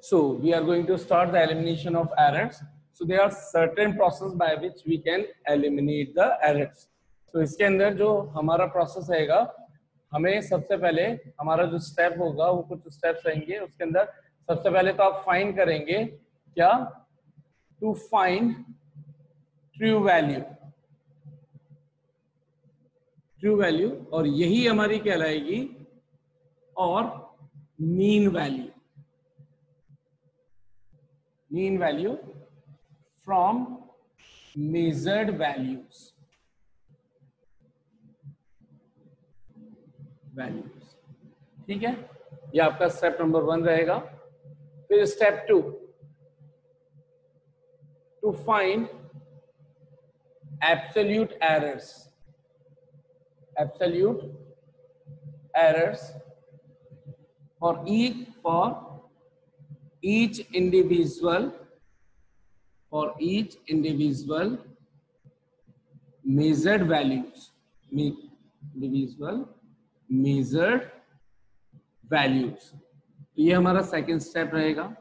So we are going to start the elimination of errors. So there are certain process by which we can eliminate the errors. So इसके अंदर जो हमारा process रहेगा, हमें सबसे पहले हमारा जो स्टेप होगा वो कुछ स्टेप्स रहेंगे. उसके अंदर सबसे पहले तो आप फाइंड करेंगे क्या, to find true value. True value, और यही हमारी कहलाएगी और mean value. Mean value from measured values. ठीक है, ये आपका स्टेप नंबर 1 रहेगा. फिर step 2, to find absolute errors. Absolute errors for each individual measured values. तो ये हमारा सेकंड स्टेप रहेगा.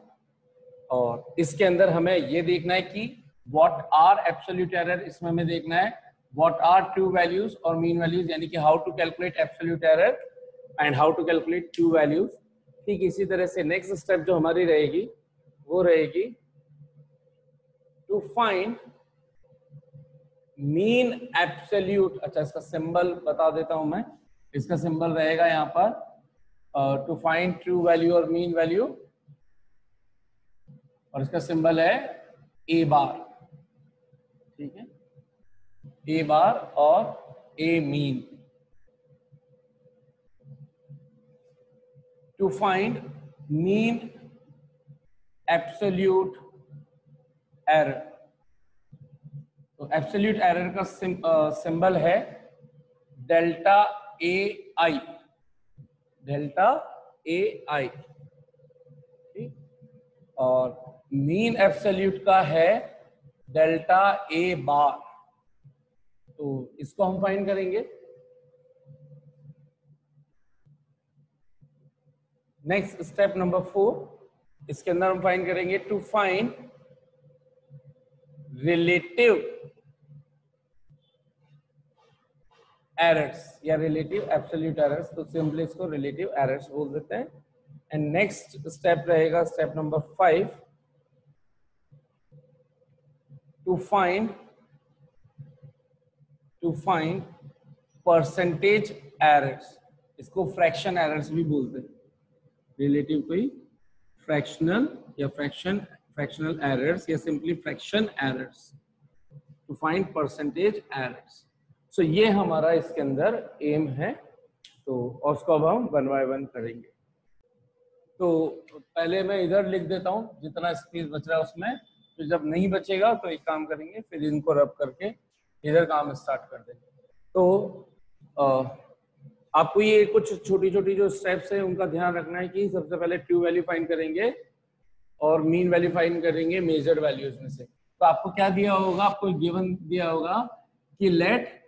और इसके अंदर हमें ये देखना है कि व्हाट आर एब्सोल्यूट एरर. इसमें हमें देखना है what are true values और mean values, यानी कि how to calculate absolute error and how to calculate true values. ठीक इसी तरह से नेक्स्ट स्टेप जो हमारी रहेगी वो रहेगी to find mean absolute. अच्छा, इसका सिंबल बता देता हूं मैं. इसका सिंबल रहेगा यहाँ पर to find true value और mean value, और इसका सिंबल है a बार. ठीक है, ए बार और A mean. To find mean absolute error. तो एब्सोल्यूट एरर का सिंबल है delta A I. Delta A I. ठीक, और मीन एब्सोल्यूट का है डेल्टा ए बार. तो इसको हम फाइंड करेंगे. नेक्स्ट स्टेप नंबर 4, इसके अंदर हम फाइंड करेंगे टू फाइंड रिलेटिव एरर्स या रिलेटिव एब्सोल्यूट एरर्स. तो सिंपली इसको रिलेटिव एरर्स बोल देते हैं. एंड नेक्स्ट स्टेप रहेगा step number 5, to find percentage errors. इसको फ्रैक्शन एरर्स भी बोलते हैं. रिलेटिव कोई फ्रैक्शनल या फ्रैक्शनल एरर्स या simply fraction errors. To find percentage errors. So ये हमारा इसके अंदर एम है. तो और उसको अब हम 1 बाय 1 करेंगे. तो पहले मैं इधर लिख देता हूँ जितना स्पेस बच रहा है उसमें. तो जब नहीं बचेगा तो एक काम करेंगे, फिर इनको रब करके इधर काम स्टार्ट कर देंगे. तो आपको ये कुछ छोटी छोटी जो स्टेप्स है उनका ध्यान रखना है कि सबसे पहले ट्रू वैल्यू फाइंड करेंगे और मीन वैल्यू फाइंड करेंगे मेजर्ड वैल्यूज में से. तो आपको क्या दिया होगा, आपको गिवन दिया होगा कि लेट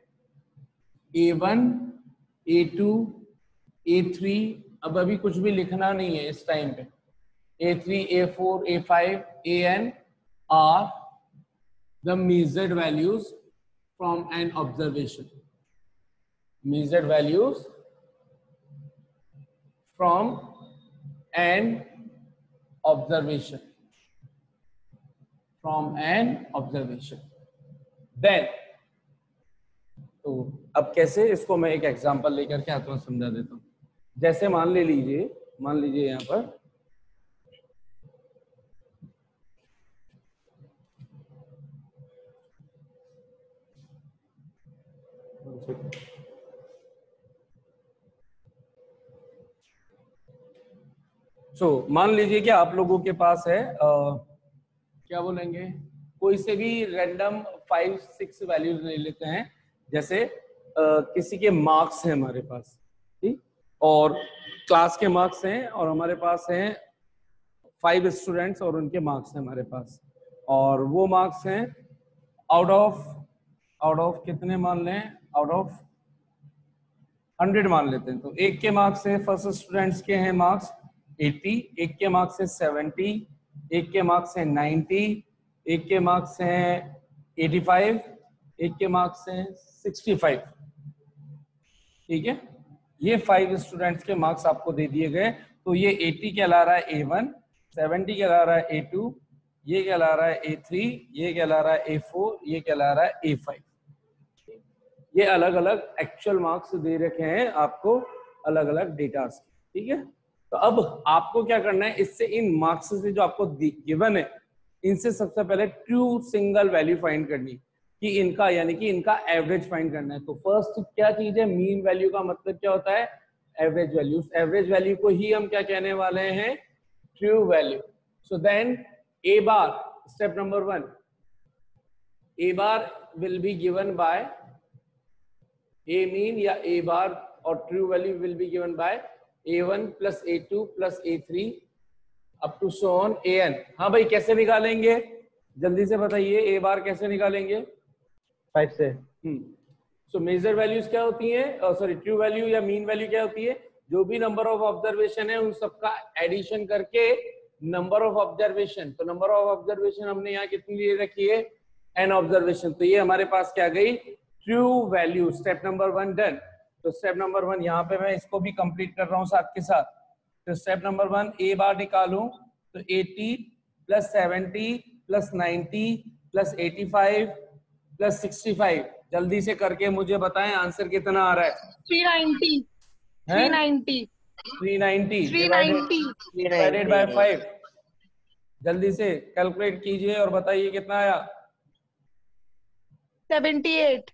A1 A2 A3, अब अभी कुछ भी लिखना नहीं है इस टाइम पे. A3 A4 A5 AN are the measured values from an observation. Measured values from an observation. Then, तो अब कैसे, इसको मैं एक एग्जांपल लेकर के आपको समझा देता हूँ. जैसे मान लीजिए यहाँ पर मान लीजिए कि आप लोगों के पास है क्या बोलेंगे, कोई से भी रैंडम 5-6 वैल्यूज ले लेते हैं. जैसे किसी के मार्क्स हैं हमारे पास, ठीक, और क्लास के मार्क्स हैं, और हमारे पास हैं 5 स्टूडेंट्स और उनके मार्क्स हैं हमारे पास. और वो मार्क्स हैं आउट ऑफ कितने मान लें, आउट ऑफ 100 मान लेते हैं. तो 1 के मार्क्स है, फर्स्ट स्टूडेंट्स के हैं मार्क्स 80, एक के मार्क्स है 70, एक के मार्क्स है 90, एक के मार्क्स हैं 85, एक के मार्क्स हैं 65। ठीक है, ये 5 स्टूडेंट्स के मार्क्स आपको दे दिए गए। तो ये 80 कहला रहा है A1, 70 कहला रहा है A2, ये कहला रहा है A3, ये कहला रहा है A4, ये कहला रहा है A5। ये अलग अलग एक्चुअल मार्क्स दे रखे हैं आपको, अलग अलग डेटा। ठीक है, तो अब आपको क्या करना है, इससे इन मार्क्स से जो आपको गिवन है, इनसे सबसे पहले ट्रू सिंगल वैल्यू फाइंड करनी, कि इनका यानी कि इनका एवरेज फाइंड करना है। तो फर्स्ट क्या चीज है, मीन वैल्यू का मतलब क्या होता है, एवरेज वैल्यू। एवरेज वैल्यू को ही हम क्या कहने वाले हैं, true value. So then A bar, step number 1, A bar will be given by A mean या ए बार, और true value will be given by A1 plus A2 plus A3 up to so on AN। हाँ भाई, कैसे निकालेंगे, जल्दी से बताइए, ए बार कैसे निकालेंगे, 5 से। सो मेजर वैल्यूज क्या होती हैं, सॉरी ट्रू वैल्यू या मीन वैल्यू क्या होती है, जो भी नंबर ऑफ ऑब्जर्वेशन है उन सबका एडिशन करके नंबर ऑफ ऑब्जर्वेशन। तो नंबर ऑफ ऑब्जर्वेशन हमने यहाँ कितनी ले रखी है, n ऑब्जर्वेशन। तो ये हमारे पास क्या गई, true value. Step number 1 done. तो स्टेप नंबर 1 यहाँ पे मैं इसको भी कंप्लीट कर रहा हूँ साथ के साथ। तो स्टेप नंबर 1 ए बार निकालूं तो 80 प्लस 70 प्लस 90 प्लस 85 प्लस 65, जल्दी से करके मुझे बताएं आंसर कितना आ रहा है। 390 डिवाइडेड बाय 5। जल्दी से कैलकुलेट कीजिए और बताइए कितना आया। 78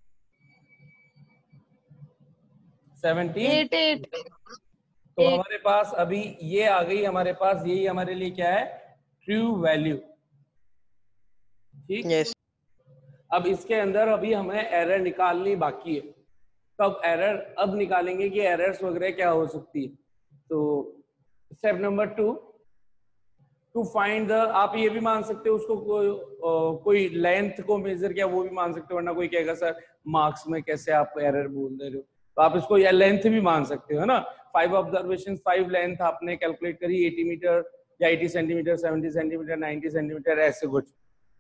तो हमारे पास अभी ये आ गई, हमारे पास यही हमारे लिए क्या है, ट्रू वैल्यू। ठीक, yes. अब इसके अंदर अभी हमें एरर निकालनी बाकी है। तो अब एरर अब निकालेंगे कि एरर्स वगैरह क्या हो सकती है। तो step number 2, to find the, आप ये भी मान सकते हो उसको, कोई लेंथ को मेजर किया वो भी मान सकते हो, वरना कोई कहेगा सर मार्क्स में कैसे आप एरर बोल दे रहे हो। तो आप इसको या लेंथ भी मान सकते हो, है ना। 5 ऑब्जर्वेशन, 5 लेंथ आपने कैलकुलेट करी, 80 मीटर या 80 सेंटीमीटर, 70 सेंटीमीटर, 90 सेंटीमीटर, ऐसे कुछ।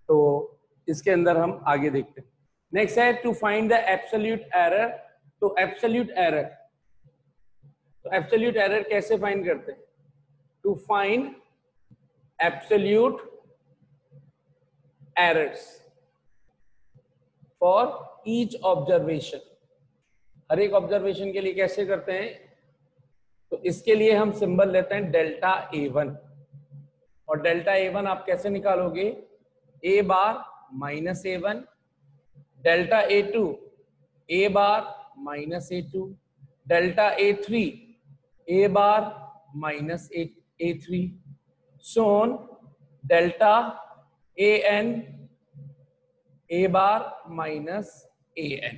तो इसके अंदर हम आगे देखते हैं। नेक्स्ट है to find the absolute error. तो एब्सोल्यूट एरर, तो एब्सोल्यूट एरर कैसे फाइंड करते हैं, to find absolute errors for each observation. हर एक ऑब्जर्वेशन के लिए कैसे करते हैं, तो इसके लिए हम सिंबल लेते हैं डेल्टा A1। और डेल्टा A1 आप कैसे निकालोगे, A bar minus A1, delta A2 A bar minus A2, delta A3 A bar minus A3, so on delta AN A bar minus AN।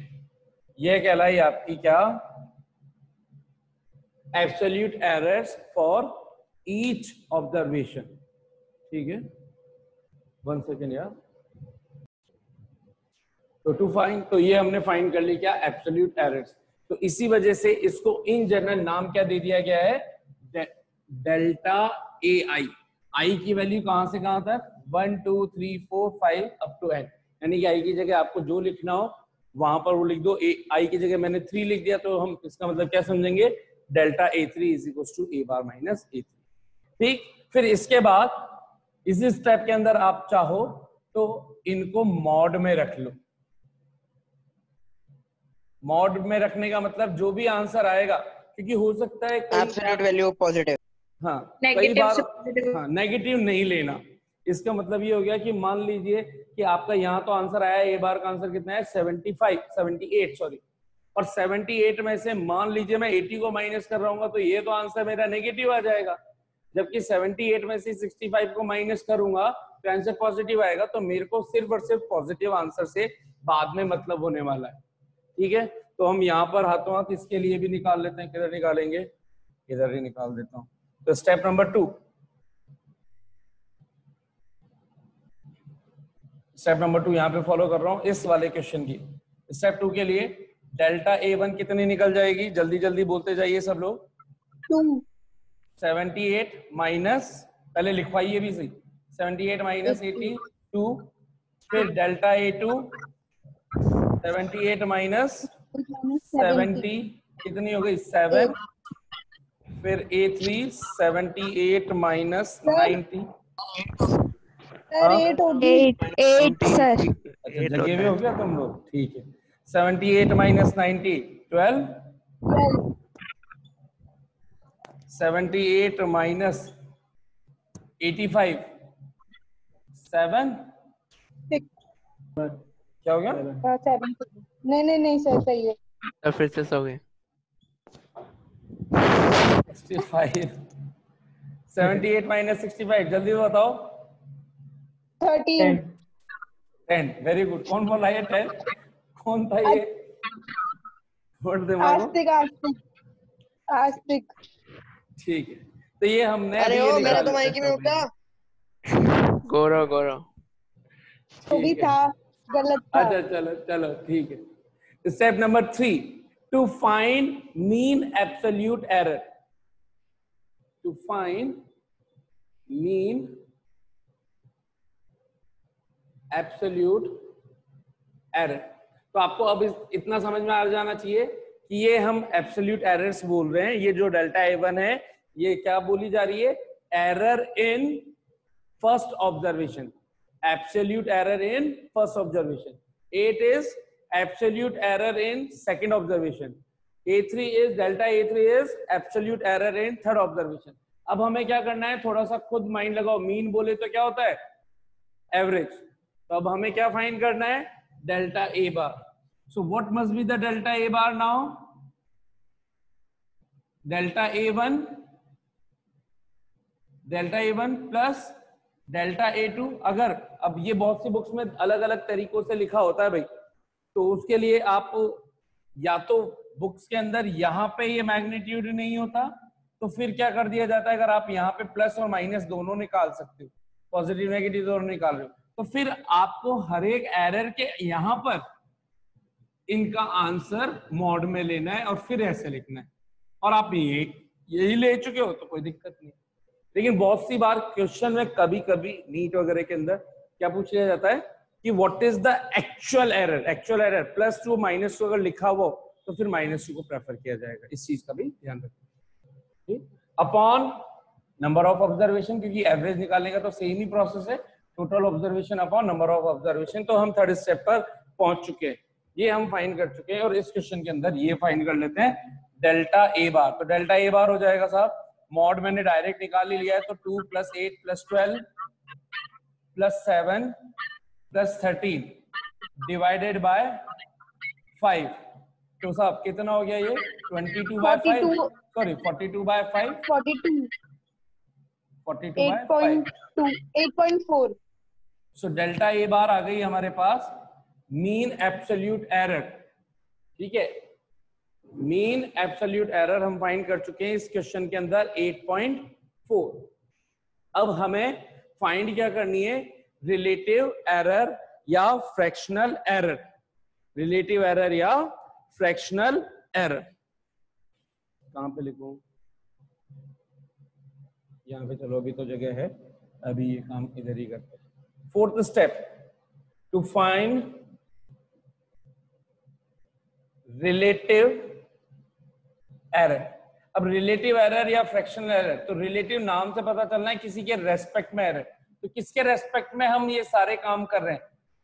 यह कहलाई आपकी क्या, absolute errors for each observation. ठीक है, 1 सेकेंड यार। तो टू फाइंड, तो ये हमने फाइंड कर ली क्या, एब्सोल्यूट एरर्स। तो इसी वजह से इसको इन जनरल नाम क्या दे दिया गया है, डेल्टा AI। आई की वैल्यू कहां से कहां तक, 1 2 3 4 5 अप टू n, यानी कि आई की जगह आपको जो लिखना हो वहां पर वो लिख दो। आई की जगह मैंने 3 लिख दिया, तो हम इसका मतलब क्या समझेंगे, delta A3 is equal to A bar minus A3। ठीक, फिर इसके बाद इसी स्टेप के अंदर आप चाहो तो इनको मॉड में रख लो। मॉड में रखने का मतलब जो भी आंसर आएगा, क्योंकि हो सकता है एब्सोल्यूट वैल्यू पॉजिटिव, हाँ कई बार हाँ नेगेटिव नहीं लेना। इसका मतलब ये हो गया कि मान लीजिए कि आपका यहाँ तो आंसर आया, ए बार का आंसर कितना है 78 सॉरी, और 78 में से मान लीजिए मैं 80 को माइनस कर रहा हूँ, तो ये तो आंसर मेरा नेगेटिव आ जाएगा। जबकि 78 में से 65 को माइनस करूंगा तो आंसर पॉजिटिव आएगा। तो मेरे को सिर्फ और सिर्फ पॉजिटिव आंसर से बाद में मतलब होने वाला है। ठीक है, तो हम यहाँ पर हाथों हाथ इसके लिए भी निकाल लेते हैं। किधर निकालेंगे, इधर ही निकाल देता हूँ। तो स्टेप नंबर 2, स्टेप नंबर 2 यहाँ पे फॉलो कर रहा हूँ इस वाले क्वेश्चन की। स्टेप 2 के लिए डेल्टा A1 कितनी निकल जाएगी, जल्दी जल्दी बोलते जाइए सब लोग। 2 78 माइनस, पहले लिखवाइए भी सही, 78 माइनस 82, फिर डेल्टा A2 78 माइनस 70 कितनी हो गई 7, फिर A3 78 माइनस 90, सर 8 होगी। 8 सर। अच्छा जगह में हो गया तुम लोग, ठीक है। 78 माइनस 90 12, 78 माइनस 85 7, क्या हो गया? 7। नहीं सर सही है। तो फिर से सो गए। 65 78 माइनस 65 जल्दी बताओ। 13। 10 वेरी गुड। कौन बोला ये 10? कौन था ये? वोट दिमागो। आस्तिक। ठीक है, तो ये हमने अरे अभी ओ ये मैंने निकाला तो माइक में उठा। गौरव गौरव। तो भी ठीक है। था, गलत था। अच्छा चलो चलो ठीक है। Step number 3, to find mean absolute error. To find mean absolute error. तो आपको अब इतना समझ में आ जाना चाहिए कि ये हम एब्सोल्यूट एरर्स बोल रहे हैं। ये जो डेल्टा A1 है ये क्या बोली जा रही है? Error in first observation, absolute error in first observation. 8 is absolute error in second observation. A3 is delta A3 is absolute error in third observation. अब हमें क्या करना है, थोड़ा सा खुद माइंड लगाओ। मीन बोले तो क्या होता है? एवरेज। तो अब हमें क्या फाइंड करना है? Delta A bar. So what must be the delta A bar now? Delta A1 plus delta A2। अगर अब ये बहुत सी बुक्स में अलग अलग तरीकों से लिखा होता है भाई, तो उसके लिए आप या तो बुक्स के अंदर यहाँ पे ये मैग्नीट्यूड नहीं होता, तो फिर क्या कर दिया जाता है, अगर आप यहाँ पे प्लस और माइनस दोनों निकाल सकते हो, पॉजिटिव नेगेटिव दोनों निकाल रहे हो, तो फिर आपको हर एक एरर के यहाँ पर इनका आंसर मॉड में लेना है और फिर ऐसे लिखना है। और आप यही ले चुके हो तो कोई दिक्कत नहीं। लेकिन बहुत सी बार क्वेश्चन में कभी कभी नीट वगैरह के अंदर क्या पूछ लिया जाता है कि what is the actual error. Actual error +2 -2 अगर लिखा हुआ तो फिर -2 को प्रेफर किया जाएगा। इस चीज का भी ध्यान रखें। अपॉन नंबर ऑफ ऑब्जर्वेशन, क्योंकि एवरेज निकालने का तो सेम ही प्रोसेस है, total observation upon number of observation. तो हम थर्ड स्टेप पर पहुंच चुके हैं, ये हम फाइंड कर चुके हैं। और इस क्वेश्चन के अंदर ये फाइंड कर लेते हैं डेल्टा A बार। तो डेल्टा A बार हो जाएगा साहब, मॉड मैंने डायरेक्ट निकाल ही लिया है, तो 2 + 8 + 12 + 7 + 13 डिवाइडेड बाय 5। तो साहब कितना हो गया ये? 22/5, सॉरी 42/5, 42/5, 8.4। सो डेल्टा A बार आ गई हमारे पास मीन एब्सोल्यूट एरर। ठीक है, मीन एब्सोल्यूट एरर हम फाइंड कर चुके हैं इस क्वेश्चन के अंदर 8.4। अब हमें फाइंड क्या करनी है? रिलेटिव एरर या फ्रैक्शनल एरर। रिलेटिव एरर या फ्रैक्शनल एरर कहां पे लिखूं? यहां पे चलो, अभी तो जगह है, अभी ये काम इधर ही करते हैं। Fourth step, to find relative error. अब रिलेटिव एरर या फ्रैक्शनल एरर, तो रिलेटिव नाम से पता चलना है किसी के रेस्पेक्ट में एरर। तो किसके रेस्पेक्ट में हम ये सारे काम कर रहे हैं?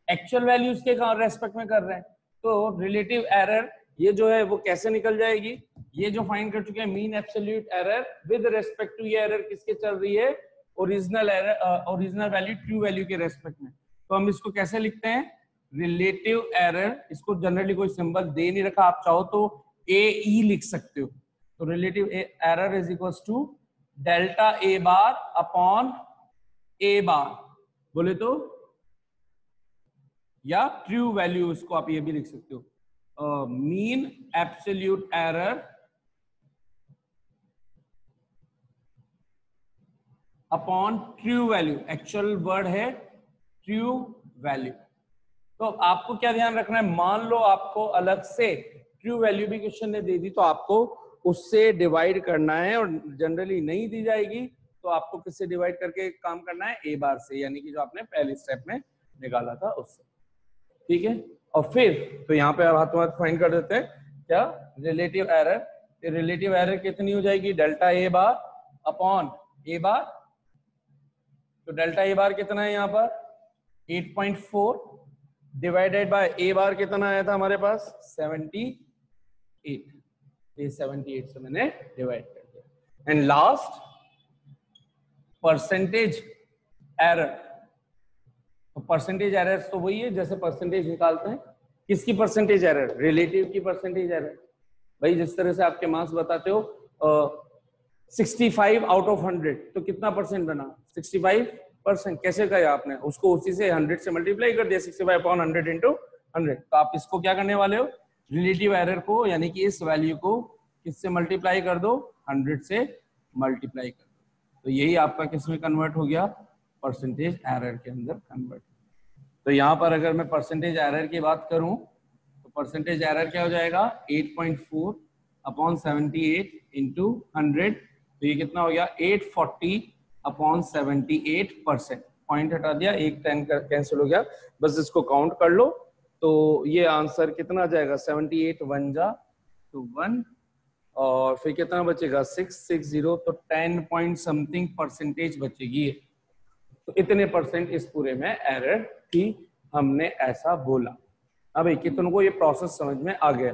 एक्चुअल वैल्यूज के रेस्पेक्ट में कर रहे हैं। तो रिलेटिव एरर ये जो है वो कैसे निकल जाएगी? ये जो फाइंड कर चुके हैं mean absolute error with respect to, ये एरर किसके चल रही है? Original error, original value true value के रेस्पेक्ट में। तो हम इसको कैसे लिखते हैं? Relative error. इसको जनरली कोई सिंबल दे नहीं रखा, आप चाहो तो AE लिख सकते हो। तो relative error is equals to delta A bar upon A bar, बोले तो, या ट्रू वैल्यू, इसको आप ये भी लिख सकते हो, mean absolute error upon true value. Actual word है ट्रू वैल्यू। तो आपको क्या ध्यान रखना है? मान लो आपको अलग से ट्रू वैल्यू भी क्वेश्चन ने दे दी, तो आपको उससे डिवाइड करना है, और जनरली नहीं दी जाएगी तो आपको किससे डिवाइड करके काम करना है, ए बार से, यानी कि जो आपने पहले स्टेप में निकाला था उससे। ठीक है, और फिर तो यहाँ पे हाथों हाथ फाइंड कर देते हैं क्या, रिलेटिव एरर। रिलेटिव एरर कितनी हो जाएगी, डेल्टा ए बार अपॉन ए बार। तो डेल्टा ए बार कितना है यहाँ पर 8.4 डिवाइडेड बाय ए बार कितना आया था हमारे पास 78। ये 78 से मैंने डिवाइड कर दिया। And last percentage error. तो परसेंटेज एरर तो वही है जैसे परसेंटेज निकालते हैं। किसकी परसेंटेज एरर, रिलेटिव की परसेंटेज एरर। भाई जिस तरह से आपके मार्क्स बताते हो 65 आउट ऑफ 100 तो कितना परसेंट बना 65%। कैसे किया आपने, उसको उसी से 100 से मल्टीप्लाई कर दिया, 65 अपॉन 100 इंटू 100। तो आप इसको क्या करने वाले हो, रिलेटिव एरर को यानी कि इस वैल्यू को किससे मल्टीप्लाई कर दो, 100 से मल्टीप्लाई कर दो। तो यही आपका किस में कन्वर्ट हो गया, परसेंटेज एरर के अंदर कन्वर्ट। तो यहाँ पर अगर मैं परसेंटेज एरर की बात करूं तो परसेंटेज एरर क्या हो जाएगा 8.4 अपॉन 78 इंटू 100। तो ये कितना हो गया 840 अपॉन 78%। पॉइंट हटा दिया, एक 10 का कैंसिल हो गया, बस इसको काउंट कर लो। तो ये आंसर कितना आ जाएगा 78 1 जा तो 1 और फिर कितना बचेगा 660 तो 10 पॉइंट समथिंग परसेंटेज बचेगी। तो इतने परसेंट इस पूरे में एरर थी, हमने ऐसा बोला। अब कितनों को ये प्रोसेस समझ में आ गया।